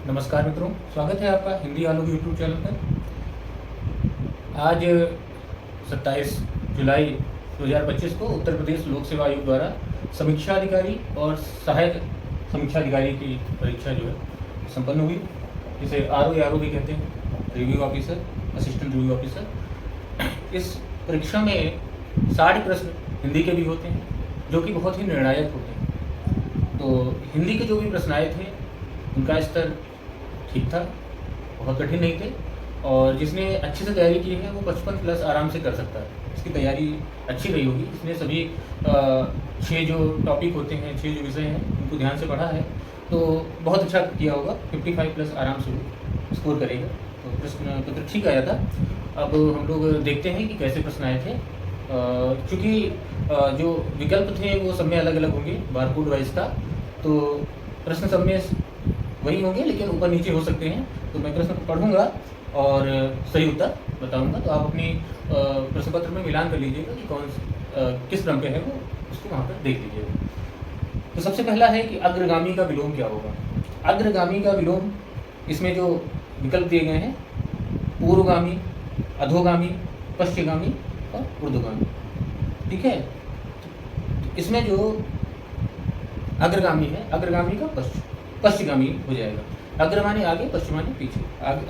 नमस्कार मित्रों, स्वागत है आपका हिंदी आलू यूट्यूब चैनल पर। आज 27 जुलाई 2025 को उत्तर प्रदेश लोक सेवा आयोग द्वारा समीक्षा अधिकारी और सहायक समीक्षा अधिकारी की परीक्षा जो है संपन्न हुई, जिसे आर भी कहते हैं, review officer, assistant review officer. इस परीक्षा में 60 प्रश्न हिंदी के भी होते हैं, जो कि बहुत ही निर्णायक होते हैं। तो हिंदी के जो भी प्रश्न आए थे उनका स्तर ठीक था, बहुत कठिन नहीं थे, और जिसने अच्छे से तैयारी की है वो 55 प्लस आराम से कर सकता है। इसकी तैयारी अच्छी रही होगी, इसने सभी 6 जो टॉपिक होते हैं, 6 जो विषय हैं, उनको ध्यान से पढ़ा है, तो बहुत अच्छा किया होगा। 55 प्लस आराम से वो स्कोर करेगा। तो प्रश्न पत्र ठीक आया था। अब हम लोग देखते हैं कि कैसे प्रश्न आए थे। चूँकि जो विकल्प थे वो सब में अलग अलग होंगे, बारकोड वाइज था, तो प्रश्न सब में वही होंगे, लेकिन ऊपर नीचे हो सकते हैं। तो मैं प्रश्न पढ़ूंगा और सही उत्तर बताऊंगा, तो आप अपनी प्रश्न पत्र में मिलान कर लीजिएगा कि किस क्रम पे है वो, उसको वहाँ पर देख लीजिएगा। तो सबसे पहला है कि अग्रगामी का विलोम क्या होगा। अग्रगामी का विलोम, इसमें जो विकल्प दिए गए हैं, पूर्वगामी, अधोगामी, पश्चिमगामी और ऊर्ध्वगामी। ठीक है, तो इसमें जो अग्रगामी है, अग्रगामी का पश्चिमगामी हो जाएगा। अग्र माने आगे, पश्चिम माने पीछे,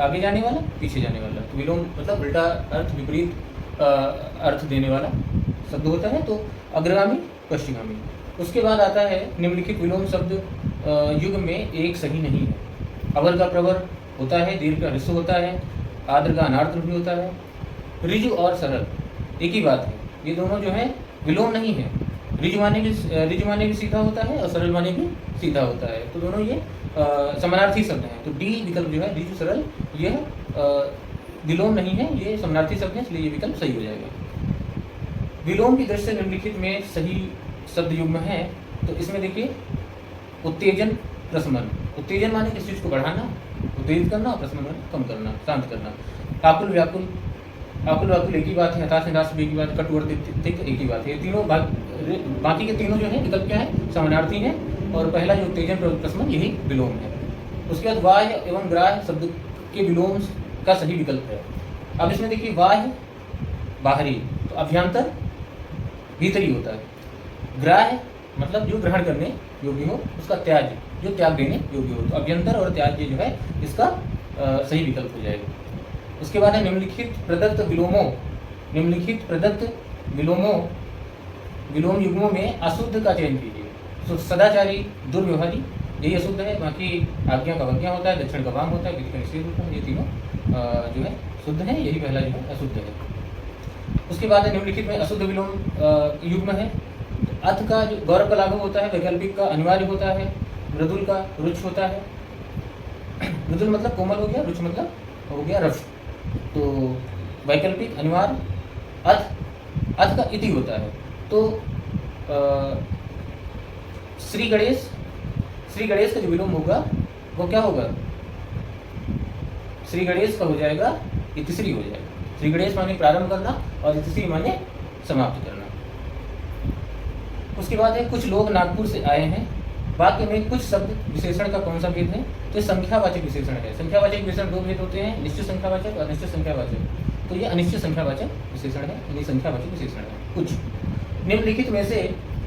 आगे जाने वाला, पीछे जाने वाला। तो विलोम मतलब उल्टा अर्थ, विपरीत अर्थ देने वाला शब्द होता है। तो अग्रगामी, पश्चिमगामी। उसके बाद आता है निम्नलिखित विलोम शब्द युग में एक सही नहीं है। अवर का प्रवर होता है, दीर्घ का ह्रस्व होता है, आर्द्र का अनार्द्र भी होता है, ऋजु और सरल एक ही बात है। ये दोनों जो है विलोम नहीं है। ऋजु माने भी सीधा होता है और सरल माने भी सीधा होता है, तो दोनों ये समानार्थी शब्द हैं। तो डी विकल्प जो है ऋजु सरल, यह विलोम नहीं है, ये समानार्थी शब्द है, इसलिए ये विकल्प सही हो जाएगा। विलोम की दृष्टि से निम्नलिखित में सही शब्द युग्म है। तो इसमें देखिए, उत्तेजन, प्रशमन। उत्तेजन माने किसी चीज को बढ़ाना, उत्तेजित करना, और प्रशमन माने कम करना, शांत करना। आकुल, व्याकुल, आकुल व्याकुल एक ही बात है, हताश निराश भी एक ही बात है, कटु और तिक्त एक ही बात है। ये तीनों बाकी के तीनों जो है विकल्प क्या है, समानार्थी हैं, और पहला जो उत्तेजन प्रशमन यही विलोम है। उसके बाद बाह्य एवं ग्राह्य शब्द के विलोम का सही विकल्प है। अब इसमें देखिए, बाह्य बाहरी, तो अभ्यंतर भीतरी होता है। ग्राह्य मतलब जो ग्रहण करने योग्य हो, उसका त्याज्य जो त्याग देने योग्य हो। तो अभ्यंतर और त्याज्य जो है इसका सही विकल्प हो जाएगा। उसके बाद है निम्नलिखित प्रदत्त विलोमों, निम्नलिखित प्रदत्त विलोम युग्मों में अशुद्ध का चयन कीजिए। तो सदाचारी, दुर्व्यवहारी, यही अशुद्ध है। बाकी आज्ञा का अवज्ञा होता है, दक्षिण का वाम होता है, विधि का निषेध होता है। ये तीनों जो है शुद्ध है, यही पहला जो है अशुद्ध है। उसके बाद निम्नलिखित में अशुद्ध विलोम युग्म है। अथ का जो गौरव का लाघव होता है, वैकल्पिक का अनिवार्य होता है, मृदुल का रुच होता है। मृदुल मतलब कोमल हो गया, रुच मतलब हो गया रफ। तो वैकल्पिक, अनिवार्य, अथ का इति होता है। तो श्री गणेश का जो विलोम होगा वो क्या होगा, श्री गणेश का हो जाएगा इतिश्री हो जाएगा। श्री गणेश माने प्रारंभ करना और इतिश्री माने समाप्त करना। उसके बाद है कुछ लोग नागपुर से आए हैं। वाक्य में कुछ शब्द विशेषण का कौन सा भेद है, तो संख्यावाचक विशेषण है। संख्यावाचक विशेषण दो भेद होते हैं, निश्चित संख्यावाचक और अनिश्चित संख्यावाचक। तो ये अनिश्चित संख्यावाचक विशेषण है, यानी संख्यावाचक विशेषण है। कुछ निम्नलिखित में से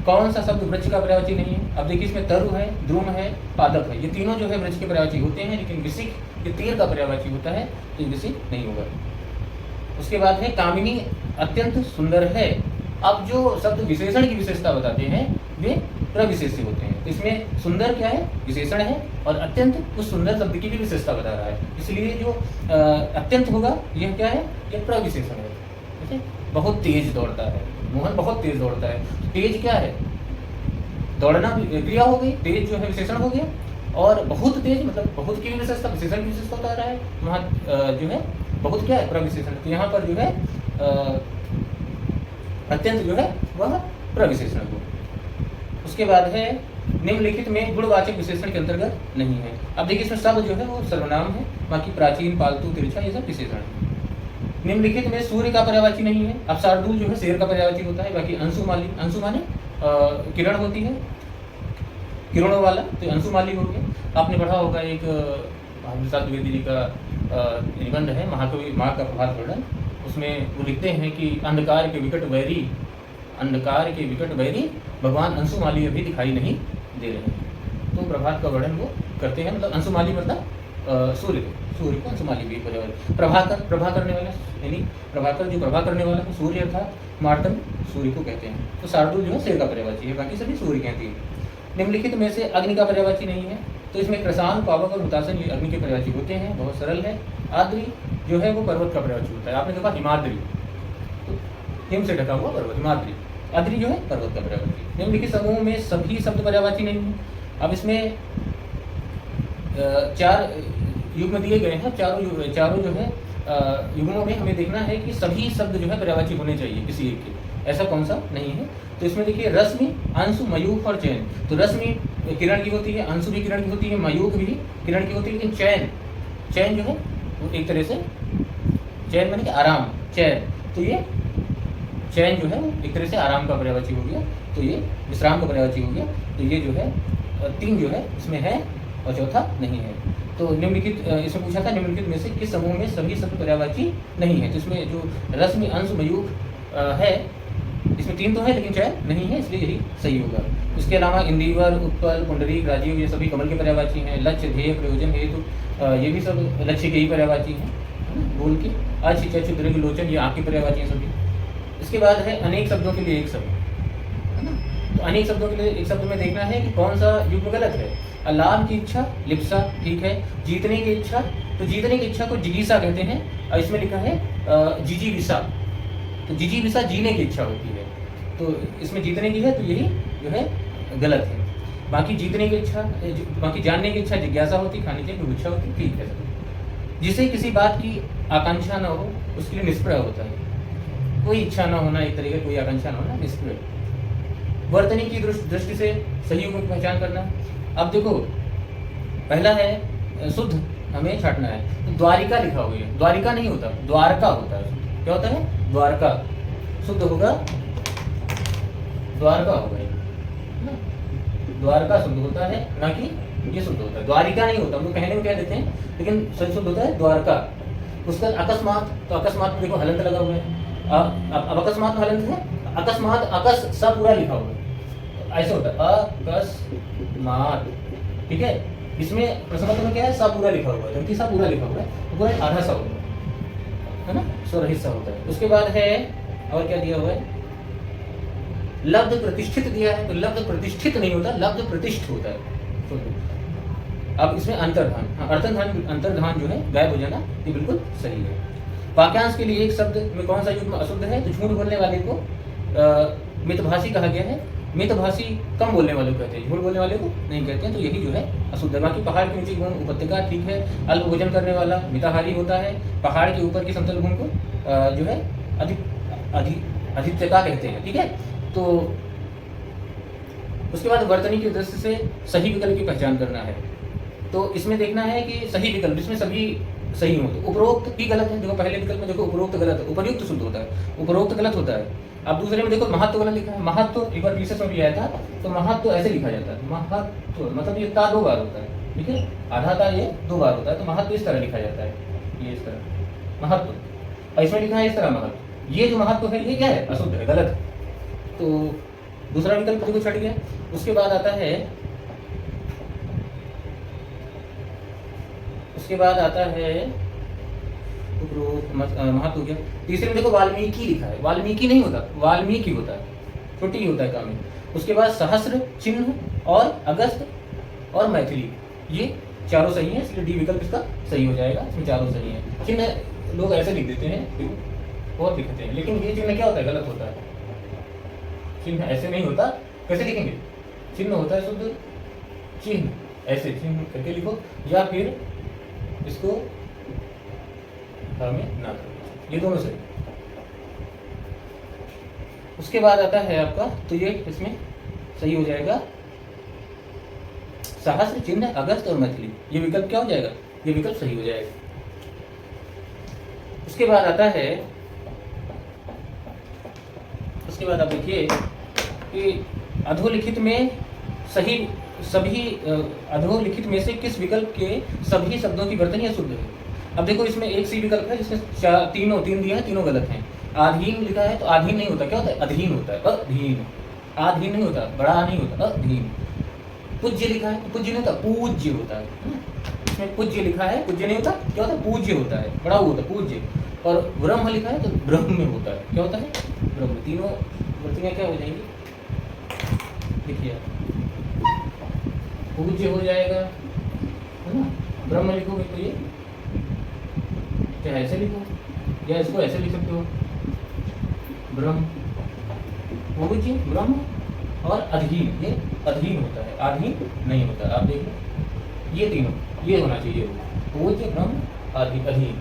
कौन सा शब्द वृक्ष का पर्यायवाची नहीं है। अब देखिए, इसमें तरु है, द्रुम है, पादप है, ये तीनों जो है वृक्ष के पर्यायवाची होते हैं, लेकिन विसिक ये तीर का पर्यायवाची होता है, तो विसिक नहीं होगा। उसके बाद है कामिनी अत्यंत सुंदर है। अब जो शब्द विशेषण की विशेषता बताते हैं वे प्रविशेष्य होते हैं। तो इसमें सुंदर क्या है, विशेषण है, और अत्यंत उस सुंदर शब्द की भी विशेषता बता रहा है, इसलिए जो अत्यंत होगा यह क्या है, यह प्रविशेषण है। ठीक है, बहुत तेज दौड़ता है, मोहन बहुत तेज दौड़ता है। तेज क्या है, दौड़ना क्रिया हो गई, तेज जो है विशेषण हो गया, और बहुत तेज मतलब बहुत की विशेषता, विशेषण की विशेषता बता रहा है। वहाँ जो है बहुत क्या है, प्रविशेषण। तो यहाँ पर जो है अत्यंत जो है वह प्रविशेषण हो। उसके बाद है निम्नलिखित में गुणवाचक विशेषण के अंतर्गत नहीं है। अब देखिए, इसमें सब जो है वो सर्वनाम है, बाकी प्राचीन, पालतू, तिरछा ये सब विशेषण है। निम्नलिखित में सूर्य का पर्यायवाची नहीं है। अब शार्दूल जो है शेर का पर्यायवाची होता है, बाकी अंशु माने किरण होती है, किरणों वाला, तो अंशुमाली हो गया। आपने पढ़ा होगा एक महावीर प्रसाद द्विवेदी जी का निबंध है महाकवि माँ का प्रभात वर्णन। उसमें वो लिखते हैं कि अंधकार के विकट वैरी भगवान अंशुमाली अभी दिखाई नहीं दे रहे हैं। तो प्रभात का वर्णन वो करते हैं, मतलब अंशुमाली मतलब सूर्य को अंशुमाली भी प्रभा करने वाला, यानी प्रभाकर जो प्रभा करने वाला है सूर्य अर्थात मार्तंड सूर्य को कहते हैं। तो शार्दुल जो है शेर का पर्यायवाची है, बाकी सभी सूर्य कहती है। निम्नलिखित में से अग्नि का पर्यायवाची नहीं है, तो इसमें क्रसान, पावक और हुतासन ये अग्नि के पर्यायवाची होते हैं, बहुत सरल है। आद्री जो है वो पर्वत का पर्यायवाची होता है। आपने देखा हिमाद्री, तो हिम से ढका हुआ पर्वत हिमाद्री, आद्री जो है पर्वत का पर्यायवाची। निम्नलिखित समूह में सभी शब्द पर्यायवाची नहीं है। अब इसमें 4 युग्म दिए गए हैं, चारों जो है युग्मों में हमें देखना है कि सभी शब्द जो है पर्यायवाची होने चाहिए किसी एक के, ऐसा कौन सा नहीं है। तो इसमें देखिए रश्मि, अंशु, मयूख और चैन। तो रश्मि किरण की होती है, अंशु भी किरण की होती है, मयूख भी किरण की होती है, लेकिन चैन जो है वो एक तरह से चैन माने कि आराम, चैन। तो ये चैन जो है वो एक तरह से आराम का पर्यायवाची हो गया, तो ये विश्राम का पर्यायवाची हो गया। तो ये जो है 3 जो है इसमें है और चौथा नहीं है। तो निम्नलिखित इसमें पूछा था निम्नलिखित में से किस समूह में सभी शब्द पर्यायवाची नहीं है। तो इसमें जो रश्मि, अंश, मयूख है, इसमें 3 तो है लेकिन चैन नहीं है, इसलिए यही सही होगा। इसके अलावा इंदिवर, उत्पल, पुंडरीक, राजीव ये सभी कमल के पर्यायवाची हैं। लक्ष्य, ध्येय, प्रयोजन, हेतु ये भी सब लक्ष्य के ही पर्यायवाची हैं, गोल की। अच्छ, चच, दीर्घ, लोचन ये आँख की पर्यायवाची हैं सभी। इसके बाद है अनेक शब्दों के लिए एक शब्द, है ना। तो अनेक शब्दों के लिए एक शब्द में देखना है कि कौन सा युग्म गलत है। लाभ की इच्छा, लिप्सा, ठीक है। जीतने की इच्छा, तो जीतने की इच्छा को जिगीसा कहते हैं, और इसमें लिखा है जिजीविसा। तो जिजीविसा जीने की इच्छा होती है, तो इसमें जीतने की है, तो यही जो है गलत है। बाकी जीतने की इच्छा, बाकी जानने की इच्छा जिज्ञासा होती, खाने की इच्छा होती, ठीक है। जिसे किसी बात की आकांक्षा न हो उसके लिए निष्प्रय होता है। कोई इच्छा न होना एक तरीके, कोई आकांक्षा न होना निष्प्रय। वर्तनी की दृष्टि से सही युग्म की पहचान करना। अब देखो पहला है शुद्ध, हमें छाटना है। तो द्वारिका लिखा हुआ है, द्वारिका नहीं होता, द्वारका होता है। क्या होता है? द्वारका। शुद्ध होगा द्वारका होगा, ना। द्वारका शुद्ध होता है, ना कि ये शुद्ध होता है। द्वारिका नहीं होता, हम लोग कहने में कह देते हैं, लेकिन सही शुद्ध होता है द्वारका। उसका अकस्मात, तो अकस्मात देखो हलंत लगा हुआ है। अब अकस्मात में हलंत है, अकस्मात अकस सा पूरा लिखा हुआ है, ऐसे होता है अकस्मात, ठीक है। इसमें प्रश्न पत्र में क्या है? सा पूरा लिखा हुआ है, जबकि सा पूरा लिखा हुआ है, तो पूरा आधा सा होता है ना, स्वरहित सा होता है। उसके बाद है और क्या दिया हुआ है? लब्ध प्रतिष्ठित दिया है, तो लब्ध प्रतिष्ठित नहीं होता, लब्ध प्रतिष्ठ होता है। अब इसमें अंतर्धान, अंतर्धान जो है गायब हो जाना, ये बिल्कुल सही है। वाक्यांश के लिए एक शब्द में कौन सा युग्म अशुद्ध है? तो झूठ बोलने वाले को मितभाषी कहा गया है। मितभाषी कम बोलने वाले को कहते हैं, झूठ बोलने वाले को नहीं कहते हैं, तो यही जो है अशुद्ध है। बाकी पहाड़ के नीचे भूमि उपत्यका, ठीक है। अल्प भोजन करने वाला मिताहारी होता है। पहाड़ के ऊपर की समतल भूमि को जो है अधित्यका कहते हैं, ठीक है। तो उसके बाद वर्तनी की दृष्टि से सही विकल्प की पहचान करना है। तो इसमें देखना है कि सही विकल्प जिसमें सभी सही हो। तो उपरोक्त ही गलत है, देखो पहले विकल्प में देखो उपरोक्त गलत है, उपयुक्त शुद्ध होता है, उपरोक्त गलत होता है। अब दूसरे में देखो महत्व गलत लिखा है। महत्व एक बार विशेष में भी आया था, तो महत्व ऐसे लिखा जाता है, महत्व मतलब ये ता 2 बार होता है, ठीक है। आधा ता ये 2 बार होता है, तो महत्व इस तरह लिखा जाता है, ये इस तरह महत्व, और इसमें लिखा है इस तरह महत्व। ये जो महत्व है ये क्या है? अशुद्ध है, गलत है। तो दूसरा विकल्प देखो छट गया। उसके बाद आता है महत्व हो गया। तीसरे में देखो वाल्मीकि लिखा है, वाल्मीकि नहीं होता, वाल्मीकि होता है, छोटी होता है काम। उसके बाद सहस्र, चिन्ह और अगस्त और मैथिली, ये चारों सही है, इसलिए डी विकल्प इसका सही हो जाएगा। इसमें चारों सही है। चिन्ह लोग ऐसे लिख देते हैं, बहुत लिखते हैं, लेकिन ये चिन्ह क्या होता है? गलत होता है। चिन्ह ऐसे नहीं होता, कैसे लिखेंगे? चिन्ह होता है शुद्ध चिन्ह, ऐसे चिन्ह करके लिखो, या फिर इसको हमें ना करो, ये दोनों सही। उसके बाद आता है आपका, तो ये इसमें सही हो जाएगा सहस्र, चिन्ह, अगस्त और मैथिली, ये विकल्प क्या हो जाएगा? ये विकल्प सही हो जाएगा। उसके बाद आता है, उसके बाद आप देखिए कि अधोलिखित में सही सभी अधोलिखित में से किस विकल्प के सभी शब्दों की वर्तनी अशुद्ध है? अब देखो इसमें एक सी विकल्प है जिसमें तीन दिया है, तीनों गलत हैं। आधीन लिखा है तो आधीन नहीं होता, क्या होता है? अधीन होता है, अधीन। आधीन नहीं होता, बड़ा नहीं होता, अधीन। पूज्य लिखा है तो पूज्य नहीं होता, पूज्य होता है। इसमें पूज्य लिखा है, पूज्य नहीं होता, क्या होता है? पूज्य होता है, बड़ा होता है, पूज्य। और ब्रह्म लिखा है तो ब्रह्म होता है, क्या होता है? ब्रह्म। तीनों वर्तनियाँ क्या हो जाएंगी? देखिए, पूज्य हो जाएगा, है ना? ब्रह्म लिखोगे तो ये चाहे ऐसे लिखो या इसको ऐसे लिख सकते हो, ब्रह्म, पूज्य, ब्रह्म। और अधीन, ये अधीन होता है, आधीन नहीं होता। आप देखो ये तीनों, ये होना चाहिए, पूज्य, ब्रह्म, अधीन,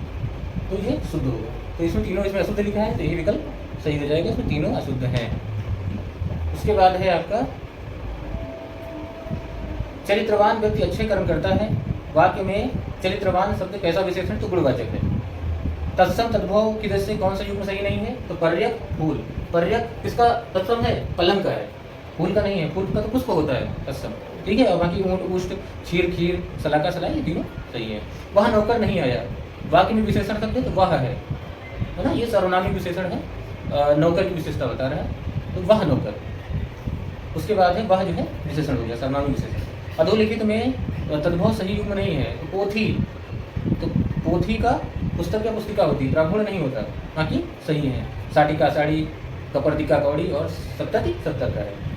तो ये शुद्ध होगा। तो इसमें तीनों, इसमें अशुद्ध लिखा है तो ये विकल्प सही हो जाएगा, इसमें तीनों अशुद्ध हैं। उसके बाद है आपका चरित्रवान व्यक्ति अच्छे कर्म करता है। वाक्य में चरित्रवान शब्द कैसा विशेषण? तो गुणवाचक है। तत्सम तद्भव की दृष्टि से कौन सा युग्म सही नहीं है? तो पर्यक, फूल। पर्यक किसका तत्सम है? पलंग का है, फूल का नहीं है। फूल का तो पुष्प होता है तत्सम, ठीक है। और बाकी ऊँट, उष्ट, क्षीर, खीर, सलाका, सलाई, ये तीनों सही है। वह नौकर नहीं आया, वाक्य में विशेषण शब्द है तो वह है ना, ये सर्वनामिक विशेषण है, नौकर की विशेषता बता रहा है, तो वह नौकर। उसके बाद है वह जो है विशेषण हो गया, सर्वनामिक विशेषण। अधोलिखित में तद्भव सही युग्म नहीं है, तो पोथी, तो पोथी का पुस्तक या पुस्तिका होती है, ब्राह्मण नहीं होता, बाकी सही है। साटिका, साड़ी, कपर्दिका, कौड़ी, और सप्तति, सप्तक का है।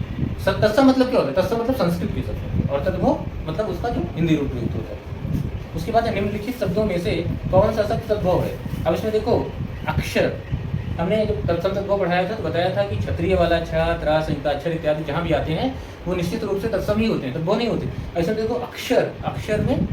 तत्सम मतलब क्या होता है? तत्सम मतलब संस्कृत के शब्द, और तद्भव मतलब उसका जो हिंदी रूप प्रयुक्त होता है। उसके बाद निम्नलिखित शब्दों में से कौन सा शब्द तद्भव है? अब इसमें देखो, अक्षर, हमने जब तत्सम तद्भव पढ़ाया था तो बताया था कि क्षत्रिय वाला छ, त्रा, संयुक्ताक्षर इत्यादि जहाँ भी आते हैं वो निश्चित रूप से तत्सम ही होते हैं, तद्भव नहीं होते। ऐसे देखो, अक्षर, अक्षर में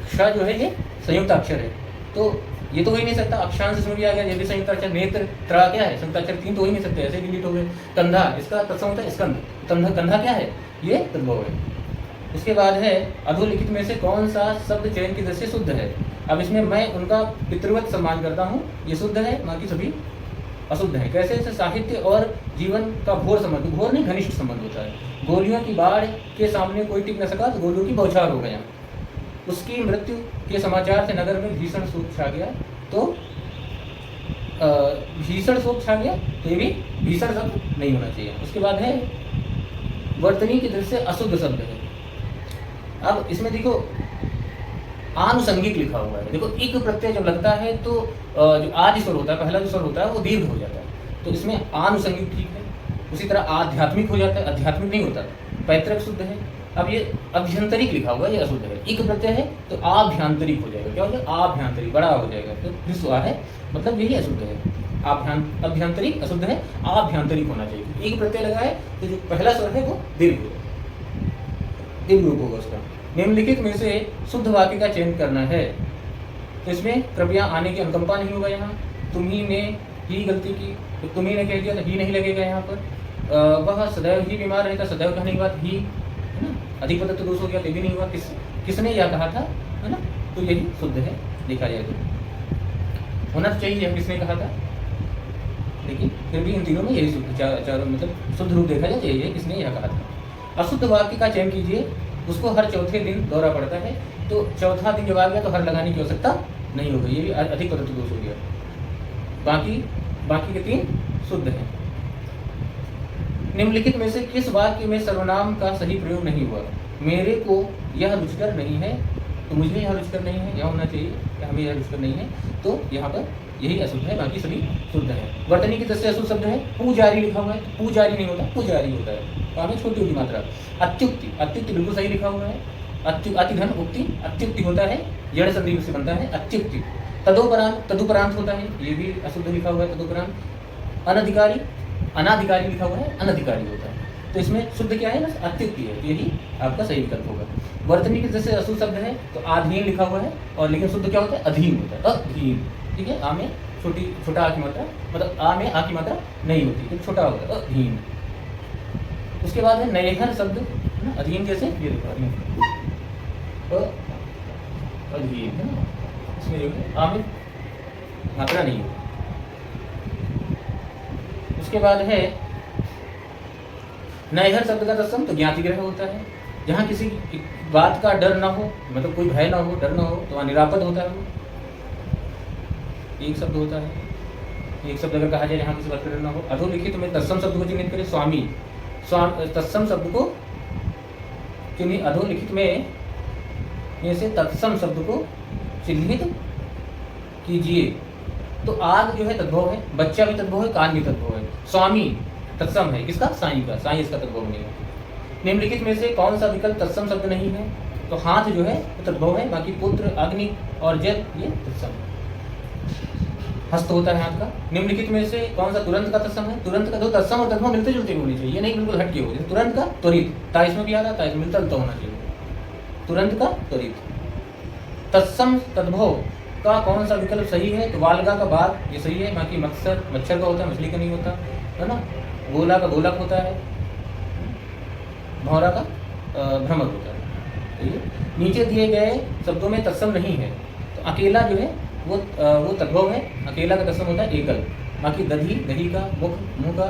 क्ष जो है ये संयुक्ताक्षर है, तो ये तो हो ही नहीं सकता। अक्षांश इसमें भी आ गया, ये भी संयुक्ताक्षर। नेत्र, त्रा क्या है? संयुक्ताक्षर, तीन तो हो ही नहीं सकते, ऐसे डिलीट हो गए। कंधा, इसका तत्सम होता है स्कंध, कंधा क्या है? ये तद्भव है। उसके बाद है अधोलिखित में से कौन सा शब्द चयन की दृष्टि से शुद्ध है? अब इसमें मैं उनका पितृवत सम्मान करता हूँ, ये शुद्ध है, बाकी सभी अशुद्ध है। कैसे? इसे साहित्य और जीवन का घोर संबंध, घोर नहीं घनिष्ठ संबंध होता है। गोलियों की बाढ़ के सामने कोई टिक न सका तो गोलियों की बौछार हो गया। उसकी मृत्यु के समाचार से नगर में भीषण शोक छा गया, तो भीषण शोक छा गया, तो ये भी भीषण शब्द नहीं होना चाहिए। उसके बाद है वर्तनी की दृष्टि से अशुद्ध शब्द है। अब इसमें देखो आनुषंगिक लिखा हुआ है, देखो इक प्रत्यय जब लगता है तो जो आदि स्वर होता है, पहला जो स्वर होता है वो दीर्घ हो जाता है, तो इसमें आनुषंगिक ठीक है। उसी तरह आध्यात्मिक हो जाता है, आध्यात्मिक नहीं होता। पैतृक शुद्ध है। अब ये अभ्यंतरिक लिखा हुआ है, ये अशुद्ध है। इक प्रत्यय है तो आभ्यंतरिक हो जाएगा, क्या हो जाएगा? आभ्यंतरिक, बड़ा हो जाएगा, तो ह्रस्व है, मतलब यही अशुद्ध है। अभ्यंतरिक अशुद्ध है, आभ्यंतरिक होना चाहिए। एक प्रत्यय लगा है तो जो पहला स्वर है वो दीर्घ होगा, दीर्घ रूप होगा उसका। निम्नलिखित में से शुद्ध वाक्य का चयन करना है, तो इसमें कृपया आने की अनुकंपा नहीं होगा। यहाँ तुम्ही ने ही गलती की, तो तुम्ही ने कह दिया तो ही नहीं लगेगा यहाँ पर। वह सदैव ही बीमार रहता, सदैव कहने की बात ही, है ना। अधिपद तो दोष हो गया, ये भी नहीं हुआ। किसने यह कहा था, है ना, तो यही शुद्ध है, देखा जाए तो होना चाहिए किसने कहा था, लेकिन फिर भी इन तीनों में यही शुद्ध, चारों मतलब शुद्ध रूप देखा जाए तो यही किसने यह कहा था। अशुद्ध वाक्य का चयन कीजिए, उसको हर चौथे दिन दौरा पड़ता है, तो चौथा दिन जब आ गया तो हर लगाने की आवश्यकता नहीं होगी, ये भी अधिक पदार्थ दोष हो गया। बाकी के तीन शुद्ध हैं। निम्नलिखित में से किस वाक्य में सर्वनाम का सही प्रयोग नहीं हुआ? मेरे को यह रुचिकर नहीं है, तो मुझे यह रुचिकर नहीं है, यह होना चाहिए कि हमें यह रुचिकर नहीं है, तो यहाँ पर यही अशुद्ध है, बाकी सभी शुद्ध है। वर्तनी की दृष्टि से अशुद्ध शब्द है पूजारी लिखा हुआ है, पूजारी नहीं होता, पुजारी होता है, तो हमें छोटी होगी मात्रा। अत्युक्ति, अत्युक्ति बिल्कुल सही लिखा हुआ है। अतिधन उक्ति, अत्युक्ति होता है, जड़ संधि से बनता है अत्युक्ति। तदुपरांत, तदुपरांत होता है, ये भी अशुद्ध लिखा हुआ है, तदुपरांत। अनधिकारी, अनाधिकारी लिखा हुआ है, अनधिकारी होता है, तो इसमें शुद्ध क्या है? बस अत्युक्ति है, तो यही आपका सही विकल्प होगा। वर्तनी की दृष्टि से अशुद्ध शब्द है तो आधीन लिखा हुआ है, और लेकिन शुद्ध क्या होता है? अधीन होता है, अधीन, ठीक है। आ में छोटा आ की मात्रा, मतलब आ में आ की मात्रा नहीं होती, तो छोटा होता है, अधीन। उसके बाद है नयहर शब्द, है ना, अधीन जैसे ये देखो अधीन, अधीन है ना, इसमें जो है आ में मात्रा नहीं होती। उसके बाद है नयहर शब्द का तत्सम तो ज्ञातिग्रह होता है, जहाँ किसी बात का डर ना हो, मतलब कोई भय ना हो, डर ना हो, तो वहाँ निरापद होता है वो, एक शब्द होता है। एक शब्द अगर कहा जाए जहाँ किसी बात का डर ना हो। अधोलिखित में तत्सम शब्द को चिन्हित करें, स्वामी तत्सम शब्द को चिन्हित, अधोलिखित में से तत्सम शब्द को चिन्हित कीजिए। तो आग जो है तद्भव है, बच्चा भी तद्भव है, कान भी तद्भव है, स्वामी तत्सम है, किसका? साई का, साई इसका तद्भव नहीं है। निम्नलिखित में से कौन सा विकल्प तत्सम शब्द नहीं है? तो हाथ जो है वो तद्भव है, बाकी पुत्र, अग्नि और जल ये तत्सम है। हस्त होता है हाथ का। निम्नलिखित में से कौन सा तुरंत का तत्सम है? तुरंत का, दो तत्सम और तद्भव मिलते जुलते होने चाहिए, ये नहीं बिल्कुल हटके हो। जैसे तुरंत का त्वरित, ता इसमें भी आ रहा, ता इसमें मिलता जुलता होना चाहिए। तुरंत का त्वरित। तत्सम तद्भव का कौन सा विकल्प सही है? तो वालगा का बाल ये सही है, बाकी मच्छर का होता है, मछली का नहीं होता है ना। गोला का गोलक होता है, भौरा का भ्रमर होता है। तो ये नीचे दिए गए शब्दों में तत्सम नहीं है। तो अकेला जो है वो तद्भव है, अकेला का तत्सम होता है एकल, बाकी दधी, दही का, मुख, मुंह का,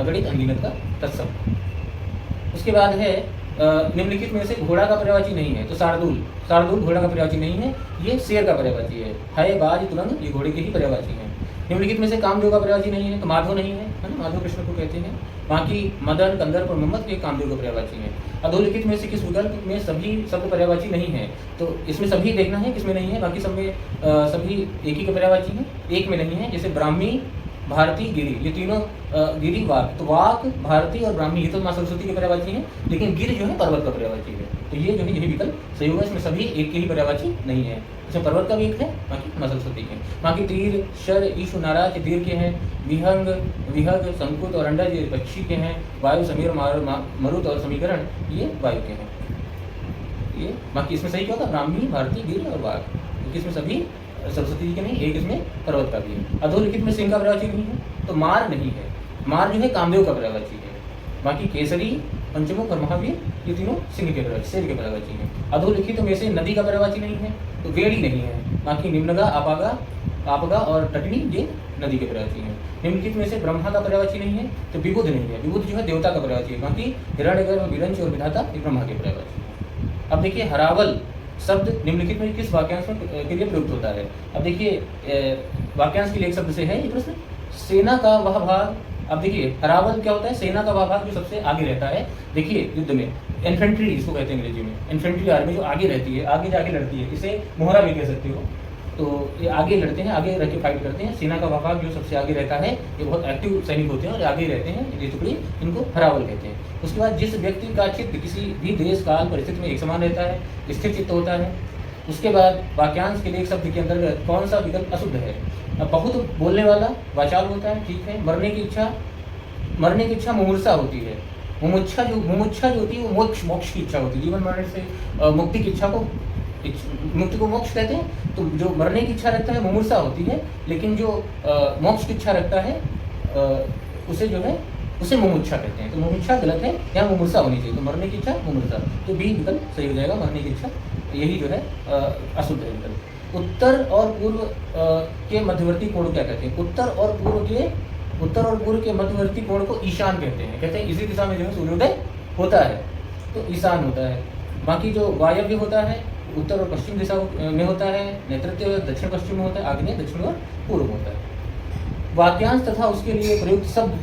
अगणित, अनगिनत का तत्सम। उसके बाद है निम्नलिखित में से घोड़ा का पर्यायवाची नहीं है। तो शार्दूल, शार्दूल घोड़ा का पर्यायवाची नहीं है, ये शेर का पर्यायवाची है, बाज, तुरंग ये घोड़े के ही पर्यायवाची हैं। निम्नलिखित में से कामदेव का पर्यायवाची नहीं है। तो माधव नहीं है ना, माधव कृष्ण को कहते हैं। बाकी मदन, कंदर्प और मोहम्मद के कामदेव का पर्यायवाची है। अधोलिखित में से किस विकल्प में सभी शब्द पर्यायवाची नहीं है? तो इसमें सभी देखना है किसमें नहीं है, बाकी सब में सभी एक ही का पर्यायवाची है, एक में नहीं है। जैसे ब्राह्मी, भारती, गिरी, ये तीनों गिरी, वाक। तो वाक, भारती और ब्राह्मी ये तो माँ सरस्वती के पर्यायवाची हैं, लेकिन गिर जो है पर्वत का पर्यायवाची है। तो ये जो है यही विकल्प सही होगा, इसमें सभी एक के ही पर्यायवाची नहीं है। इसमें पर्वत का भी एक है, बाकी माँ सरस्वती के। बाकी तीर, शर, ईशु, नाराज तीर के हैं। विहंग, विहग, संकुत और अंडज ये पक्षी के हैं। वायु, समीर, मरुत और समीकरण ये वायु के हैं। ये बाकी इसमें सही क्या होगा? ब्राह्मी, भारती, गिर और वाक, क्योंकि इसमें सभी सरस्वती जी के नहीं, एक इसमें पर्वत का भी है। अधोलिखित में सिंह का पर्यायवाची नहीं है। तो मार नहीं है, मार जो है कामदेव का पर्यायवाची है। बाकी केसरी, पंचमुख और महावीर ये तीनों सिंह के पर्यायवाची, शेर के पर्यायवाची हैं। अधोलिखित में से नदी का पर्यायवाची नहीं है। तो वेड़ी नहीं है। बाकी निम्नगा, आपागा, आपगा और तटनी ये नदी के पर्यायवाची हैं। निम्नलिखित में से ब्रह्मा का पर्यायवाची नहीं है। तो विबुध नहीं है, विबुध जो है देवता का पर्यायवाची है। बाकी हिरण्यगर्भ, विरंच और विधाता ये ब्रह्मा के पर्यायवाची है। अब देखिए हरावल शब्द निम्नलिखित में किस वाक्यांश के लिए प्रयुक्त होता है? अब देखिए वाक्यांश के लिए एक शब्द से है ये प्रश्न, सेना का वह भाग। अब देखिए हरावल क्या होता है? सेना का वह भाग जो सबसे आगे रहता है। देखिए युद्ध में इन्फेंट्री इसको कहते हैं अंग्रेजी में, इन्फेंट्री आर्मी जो आगे रहती है, आगे जाके लड़ती है, इसे मोहरा भी कह सकते हो। तो ये आगे लड़ते हैं, आगे रह के फाइट करते हैं। सेना का वह भाग जो सबसे आगे रहता है, ये बहुत एक्टिव सैनिक होते हैं और आगे रहते हैं, ये टुकड़ी इनको हरावल कहते हैं। उसके बाद जिस व्यक्ति का चित्त किसी भी देश काल परिस्थिति में एक समान रहता है, स्थिर चित्त होता है। उसके बाद वाक्यांश के लिए एक शब्द के अंतर्गत कौन सा विकल्प अशुद्ध है? अब बहुत बोलने वाला वाचाल होता है, ठीक है। मरने की इच्छा मुमूर्षा होती है। मुमुक्षा जो होती है वो मोक्ष की इच्छा होती है, जीवन मरने से मुक्ति की इच्छा को, मुक्ति को मोक्ष कहते हैं। तो जो मरने की इच्छा रखता है मुमूर्षा होती है, लेकिन जो मोक्ष की इच्छा रखता है उसे जो है उसे मुमुक्षा कहते हैं। तो मुमुक्षा गलत है, यहाँ मुमूर्षा होनी चाहिए। तो मरने की इच्छा मुमूर्षा, तो बी विकल्प सही हो जाएगा, मरने की इच्छा यही जो है अशुद्ध है विकल्प। उत्तर और पूर्व के मध्यवर्ती कोण क्या कहते हैं? उत्तर और पूर्व के मध्यवर्ती कोण को ईशान कहते हैं। कहते हैं इसी दिशा में जो है सूर्योदय होता है, तो ईशान होता है। बाकी जो वायव्य होता है उत्तर और पश्चिम दिशा में होता है, नैऋत्य दक्षिण पश्चिम में होता है, आग्नेय दक्षिण और पूर्व में होता है। वाक्यांश तथा उसके लिए प्रयुक्त शब्द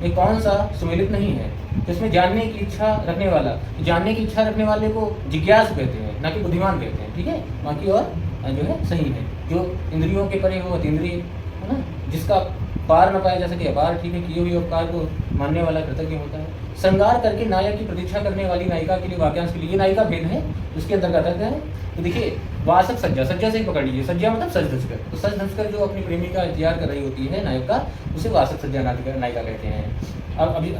में कौन सा सुमेलित नहीं है? तो इसमें जानने की इच्छा रखने वाले को जिज्ञासु कहते हैं, ना कि बुद्धिमान कहते हैं, ठीक है। बाकी और जो है सही है। जो इंद्रियों के परे हो अतीन्द्रिय है ना, जिसका पार न पाया जा सके अपार, ठीक है। किए हुए उपकार को मानने वाला कृतज्ञ होता है। श्रृंगार करके नायक की प्रतीक्षा करने वाली नायिका के लिए वाक्यांश के लिए, ये नायिका भेद है, उसके अंतर्गत आता है। तो देखिए वासक सज्जा, सज्जा से ही पकड़ लीजिए, सज्जा मतलब सज धज कर। तो सज धज कर जो अपनी प्रेमी का इंतजार कर रही होती है नायिका, उसे वासक सज्जा नायिका कहते हैं। अब अभी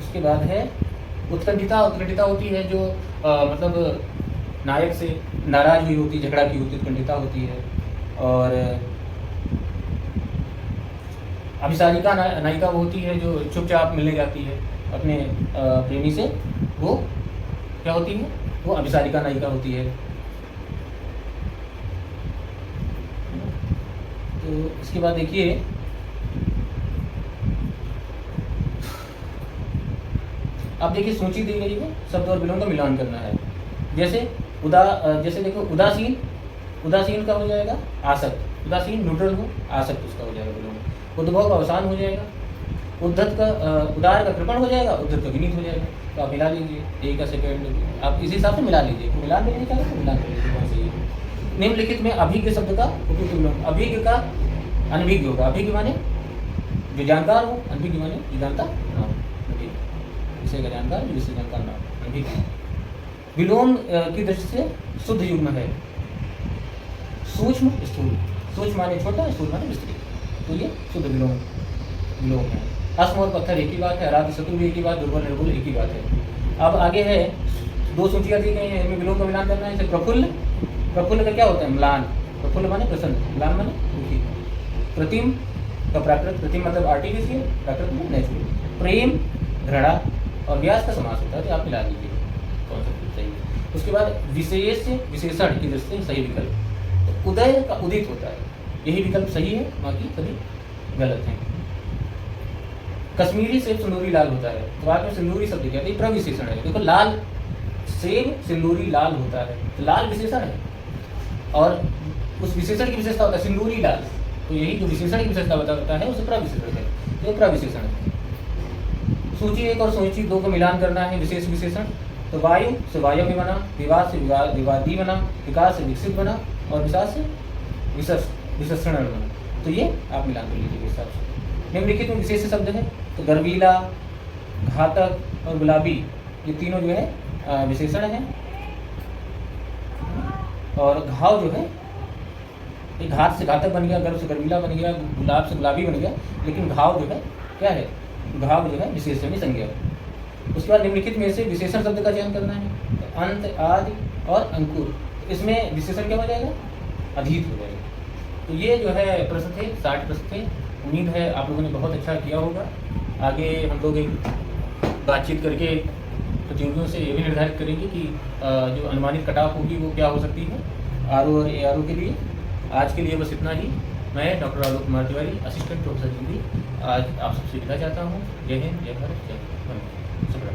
उसके बाद है उत्कंठिता। उत्कंठिता होती है जो मतलब नायक से नाराज हुई होती, झगड़ा की होती, उत्कंठिता होती है। और अभिसारिका नायिका वो होती है जो चुपचाप मिलने जाती है अपने प्रेमी से, वो क्या होती है? वो अभिसारिका नायिका होती है। तो इसके बाद देखिए अब देखिए सूची दी गई है, शब्द और विलोम का मिलान करना है। जैसे जैसे देखो उदासीन, उदासीन का हो जाएगा आसक्त, उदासीन न्यूट्रल हो, आसक्त उसका हो जाएगा विलोम। उद्भव का अवसान हो जाएगा, उद्धत का उदार का कृपण हो जाएगा, उद्धत का विनीत हो जाएगा। तो आप मिला लीजिए, एक का सेकेंड आप इस हिसाब से मिला लीजिए, मिलान में नहीं चाहिए तो मिलान कर लीजिए कौन सही है। निम्नलिखित में अभिज्ञ शब्द का उपयुक्त विलोम, अभिज्ञ का अनभिज्ञ होगा, अभिज्ञ माने जो जानकार हो, अनभिज्ञ माने जो जानता ना हो, विषय का जानकार, विषय जानकार ना हो, अनभिज्ञ। विलोम की दृष्टि से शुद्ध युग्म है सूक्ष्म स्थूल, सूक्ष्म माने छोटा, स्थूल माने विस्तृत, तो ये शुद्ध विलोम विलोम है। अस्म और पत्थर एक ही बात है, आराध्य शत्रु भी एक ही बात, दुर्बल निर्बल एक ही बात है। अब आगे है दो सूचियाँ दी गई हैं, इनमें विलोम का मिलान करना है। जैसे प्रफुल्ल, प्रफुल्ल का क्या होता है म्लान, प्रफुल्ल माने प्रसन्न, म्लान माने दुखी। कृत्रिम का प्राकृत, कृत्रिम मतलब आर्टिफिशियल, प्राकृत में नेचुरल। प्रेम घृणा और व्यास का समास होता है, तो आप मिला लीजिए कौन सा सही है। उसके बाद विशेष विशेषण की दृष्टि से सही विकल्प, तो उदय का उदित होता है, यही विकल्प सही है, बाकी सभी गलत हैं। कश्मीरी सेब सिंदूरी लाल होता है, तो बाद में सिंदूरी शब्द क्या है, प्रविशेषण है। देखो लाल सेब सिंदूरी लाल होता है, तो लाल विशेषण है और उस विशेषण की विशेषता होता है सिंदूरी लाल, तो यही जो विशेषण की विशेषता बताता है उसे प्रविशेषण है, ये प्रविशेषण है। सूची 1 और सूची 2 का मिलान करना है, विशेष विशेषण। तो वायु से वायव्य बना, विवाद से विवादी बना, विकास से विकसित बना और विशाल से विशेषण बना, तो ये आप मिलान कर लीजिए हिसाब से। निम्नलिखित में विशेष शब्द है, तो गर्वीला, घातक और गुलाबी, ये तीनों जो है विशेषण हैं। और घाव जो है, एक घात से घातक बन गया, गर्व से गर्वीला बन गया, गुलाब से गुलाबी बन गया, लेकिन घाव जो है क्या है, घाव जो है विशेषणी संज्ञा। उसके बाद निम्नलिखित में से विशेषण शब्द का चयन करना है, तो अंत, आदि और अंकुर, इसमें विशेषण क्या हो जाएगा, अधीत हो जाएगा। तो ये जो है प्रश्न थे, 60 प्रश्न थे। उम्मीद है आप लोगों ने बहुत अच्छा किया होगा। आगे हम लोग एक बातचीत करके प्रतियोगियों से ये भी निर्धारित करेंगे कि जो अनुमानित कट ऑफ होगी वो क्या हो सकती है आरओ और एआरओ के लिए। आज के लिए बस इतना ही। मैं doctor Alok Kumar Tiwari, assistant professor Hindi, आज आप सबसे विदा चाहता हूँ। जय हिंद, जय भारत, जय हिंद।